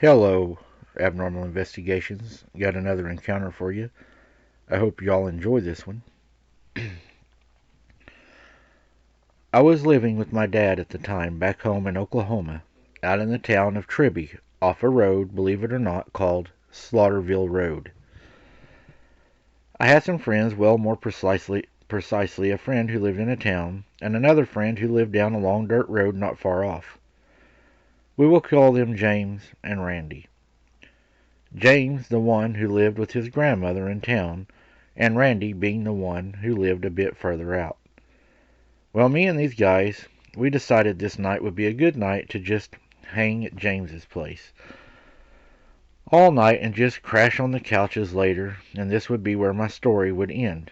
Hello, Abnormal Investigations. Got another encounter for you. I hope y'all enjoy this one. I was living with my dad at the time back home in Oklahoma, out in the town of Tribby, off a road, believe it or not, called Slaughterville Road. I had some friends, well, more precisely a friend who lived in a town, and another friend who lived down a long dirt road not far off. We will call them James and Randy. James, the one who lived with his grandmother in town, and Randy being the one who lived a bit further out. Well, me and these guys, we decided this night would be a good night to just hang at James's place all night and just crash on the couches later, and this would be where my story would end,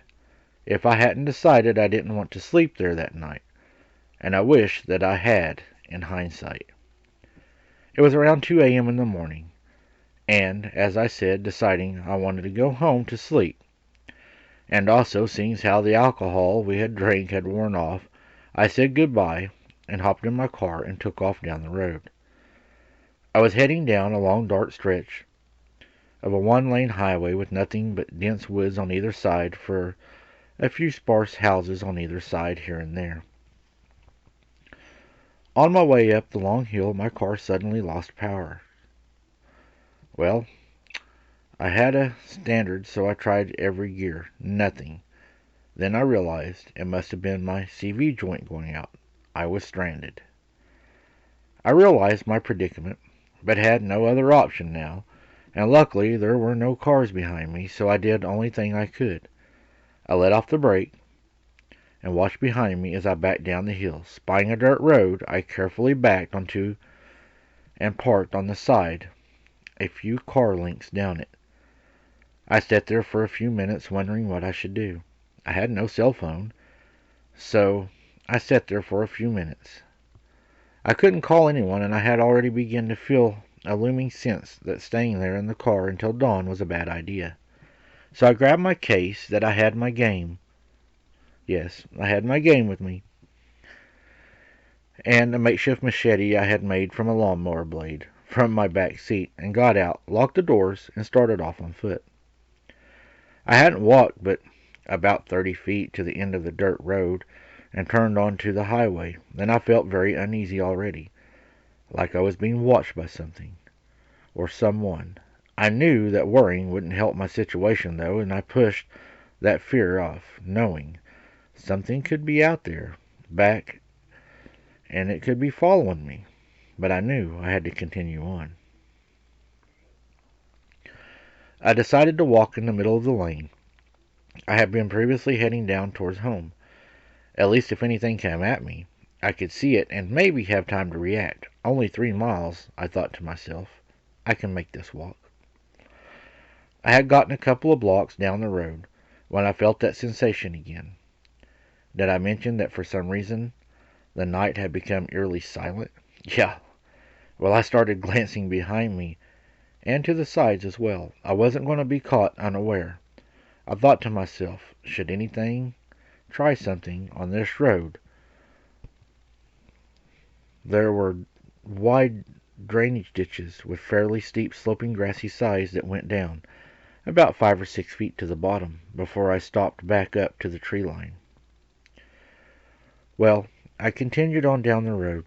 if I hadn't decided I didn't want to sleep there that night, and I wish that I had, in hindsight. It was around 2 a.m. in the morning, and, as I said, deciding I wanted to go home to sleep, and also seeing how the alcohol we had drank had worn off, I said goodbye and hopped in my car and took off down the road. I was heading down a long dark stretch of a one-lane highway with nothing but dense woods on either side, for a few sparse houses on either side here and there. On my way up the long hill, my car suddenly lost power. Well, I had a standard, so I tried every gear. Nothing. Then I realized it must have been my CV joint going out. I was stranded. I realized my predicament, but had no other option now, and luckily there were no cars behind me, so I did the only thing I could. I let off the brake and watched behind me as I backed down the hill. Spying a dirt road, I carefully backed onto and parked on the side, a few car lengths down it. I sat there for a few minutes wondering what I should do. I had no cell phone, so I sat there for a few minutes. I couldn't call anyone, and I had already begun to feel a looming sense that staying there in the car until dawn was a bad idea. So I grabbed my case that I had my game. Yes, I had my game with me, and a makeshift machete I had made from a lawnmower blade from my back seat, and got out, locked the doors, and started off on foot. I hadn't walked but about 30 feet to the end of the dirt road and turned onto the highway. Then I felt very uneasy already, like I was being watched by something or someone. I knew that worrying wouldn't help my situation, though, and I pushed that fear off, knowing something could be out there, back, and it could be following me. But I knew I had to continue on. I decided to walk in the middle of the lane. I had been previously heading down towards home. At least if anything came at me, I could see it and maybe have time to react. Only 3 miles, I thought to myself. I can make this walk. I had gotten a couple of blocks down the road when I felt that sensation again. Did I mention that for some reason the night had become eerily silent? Yeah. Well, I started glancing behind me and to the sides as well. I wasn't going to be caught unaware. I thought to myself, should anything try something on this road? There were wide drainage ditches with fairly steep sloping grassy sides that went down about 5 or 6 feet to the bottom before I stopped back up to the tree line. Well, I continued on down the road,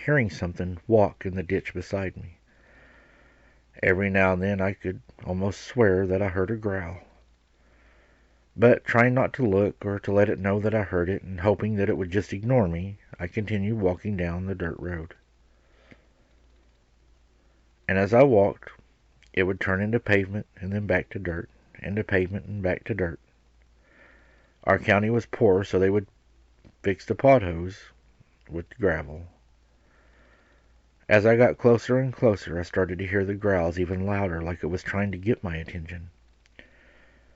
hearing something walk in the ditch beside me. Every now and then I could almost swear that I heard a growl. But trying not to look or to let it know that I heard it, and hoping that it would just ignore me, I continued walking down the dirt road. And as I walked, it would turn into pavement and then back to dirt, into pavement and back to dirt. Our county was poor, so they would fix the potholes with gravel. As I got closer and closer, I started to hear the growls even louder, like it was trying to get my attention.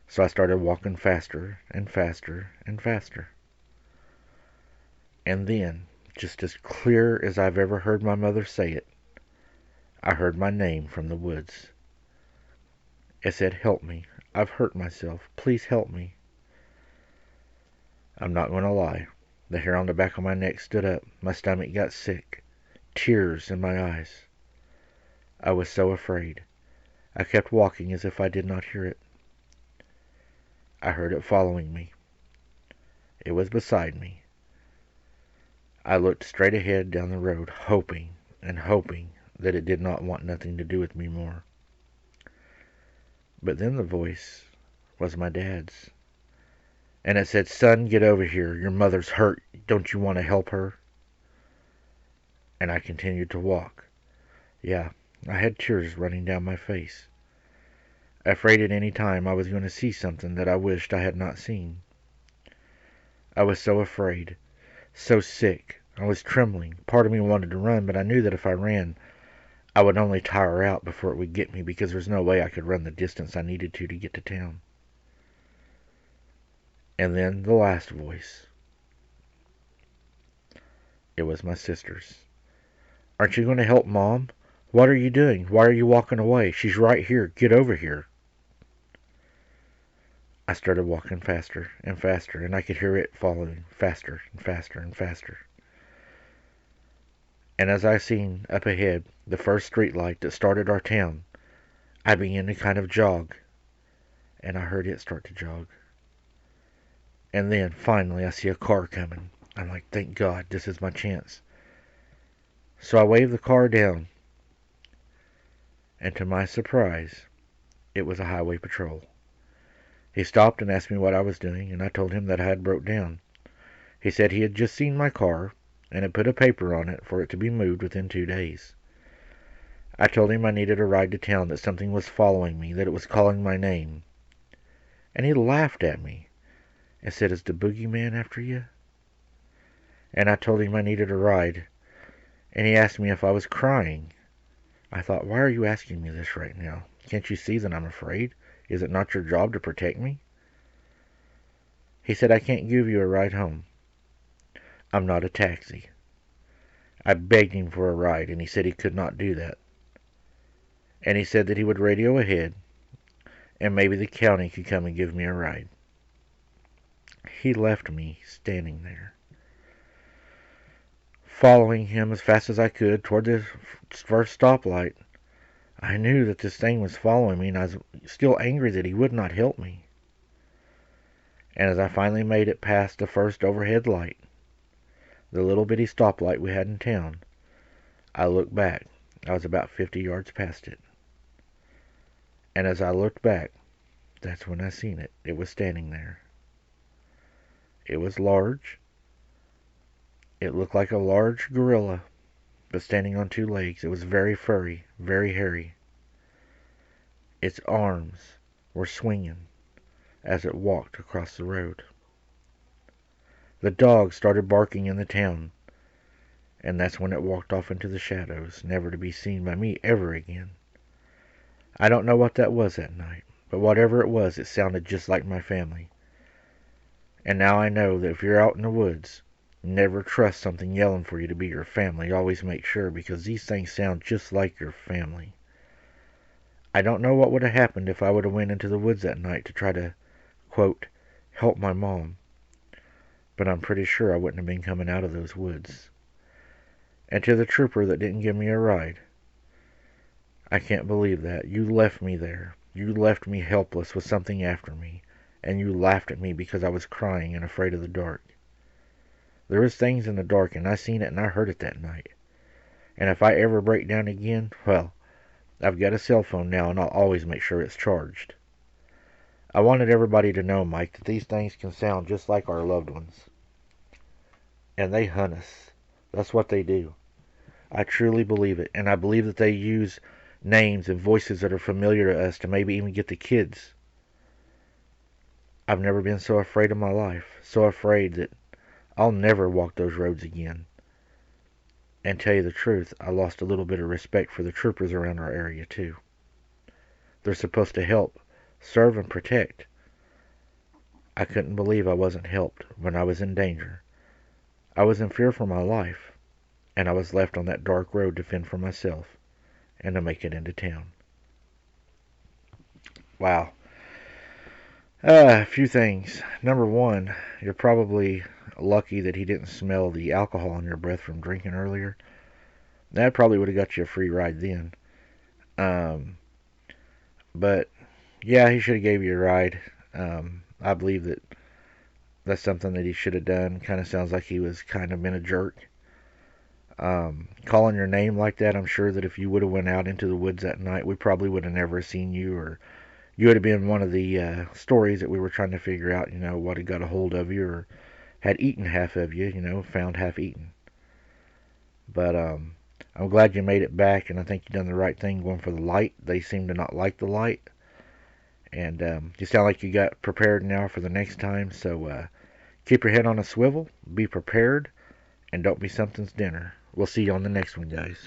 So I started walking faster and faster and faster. And then, just as clear as I've ever heard my mother say it, I heard my name from the woods. It said, "Help me. I've hurt myself. Please help me." I'm not going to lie. The hair on the back of my neck stood up. My stomach got sick. Tears in my eyes. I was so afraid. I kept walking as if I did not hear it. I heard it following me. It was beside me. I looked straight ahead down the road, hoping and hoping that it did not want nothing to do with me more. But then the voice was my dad's. And it said, "Son, get over here. Your mother's hurt. Don't you want to help her?" And I continued to walk. Yeah, I had tears running down my face. Afraid at any time I was going to see something that I wished I had not seen. I was so afraid, so sick. I was trembling. Part of me wanted to run, but I knew that if I ran, I would only tire out before it would get me, because there's no way I could run the distance I needed to get to town. And then the last voice. It was my sister's. "Aren't you going to help Mom? What are you doing? Why are you walking away? She's right here. Get over here." I started walking faster and faster, and I could hear it following, faster and faster and faster. And as I seen up ahead the first street light that started our town, I began to kind of jog, and I heard it start to jog. And then, finally, I see a car coming. I'm like, thank God, this is my chance. So I waved the car down, and to my surprise, it was a highway patrol. He stopped and asked me what I was doing, and I told him that I had broke down. He said he had just seen my car, and had put a paper on it for it to be moved within 2 days. I told him I needed a ride to town, that something was following me, that it was calling my name. And he laughed at me and said, "Is the boogeyman after you?" And I told him I needed a ride, and he asked me if I was crying. I thought, why are you asking me this right now? Can't you see that I'm afraid? Is it not your job to protect me? He said, "I can't give you a ride home. I'm not a taxi." I begged him for a ride, and he said he could not do that. And he said that he would radio ahead, and maybe the county could come and give me a ride. He left me standing there, following him as fast as I could toward the first stoplight. I knew that this thing was following me, and I was still angry that he would not help me. And as I finally made it past the first overhead light, the little bitty stoplight we had in town, I looked back. I was about 50 yards past it. And as I looked back, that's when I seen it. It was standing there. It was large. It looked like a large gorilla, but standing on 2 legs. It was very furry, very hairy. Its arms were swinging as it walked across the road. The dog started barking in the town, and that's when it walked off into the shadows, never to be seen by me ever again. I don't know what that was that night, but whatever it was, it sounded just like my family. And now I know that if you're out in the woods, never trust something yelling for you to be your family. Always make sure, because these things sound just like your family. I don't know what would have happened if I would have went into the woods that night to try to, quote, help my mom. But I'm pretty sure I wouldn't have been coming out of those woods. And to the trooper that didn't give me a ride, I can't believe that. You left me there. You left me helpless with something after me. And you laughed at me because I was crying and afraid of the dark. There is things in the dark, and I seen it and I heard it that night. And if I ever break down again, well, I've got a cell phone now, and I'll always make sure it's charged. I wanted everybody to know, Mike, that these things can sound just like our loved ones. And they hunt us. That's what they do. I truly believe it, and I believe that they use names and voices that are familiar to us to maybe even get the kids. I've never been so afraid in my life, so afraid that I'll never walk those roads again. And tell you the truth, I lost a little bit of respect for the troopers around our area too. They're supposed to help, serve, and protect. I couldn't believe I wasn't helped when I was in danger. I was in fear for my life, and I was left on that dark road to fend for myself and to make it into town. Wow. A few things. Number one, you're probably lucky that he didn't smell the alcohol on your breath from drinking earlier. That probably would have got you a free ride then. Um, but yeah, he should have gave you a ride. I believe that that's something that he should have done. Kind of sounds like he was kind of been a jerk. Calling your name like that, I'm sure that if you would have went out into the woods that night, we probably would have never seen you, or you would have been one of the stories that we were trying to figure out, what had got a hold of you or had eaten half of you, found half eaten. But I'm glad you made it back, and I think you done the right thing going for the light. They seem to not like the light, and you sound like you got prepared now for the next time. So keep your head on a swivel, be prepared, and don't be something's dinner. We'll see you on the next one, guys.